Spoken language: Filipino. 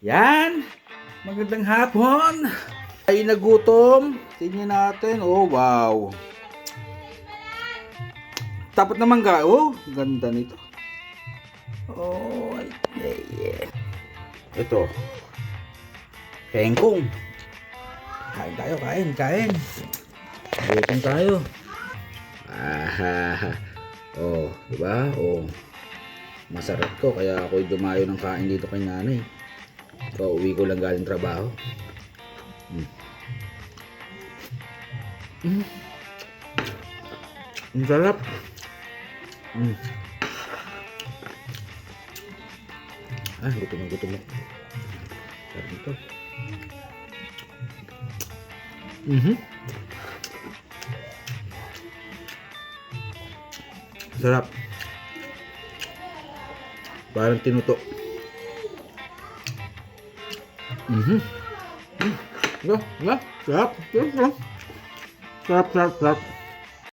Yan. Magandang hapon. Ay nagutom. Tingnan natin. Oh, wow. Tapat naman ga. Oh, ganda nito. Oh, yeah. Ito. Kengkong. Kain tayo, kain. Gutom tayo. Ah, oh, diba? Oh. Masarap to kaya ako'y dumayo ng kain dito kay nanay. Pauwi ko lang galing trabaho. Ang sarap. Gutom. Sarap ito. Sarap. Parang tinuto. Sarap.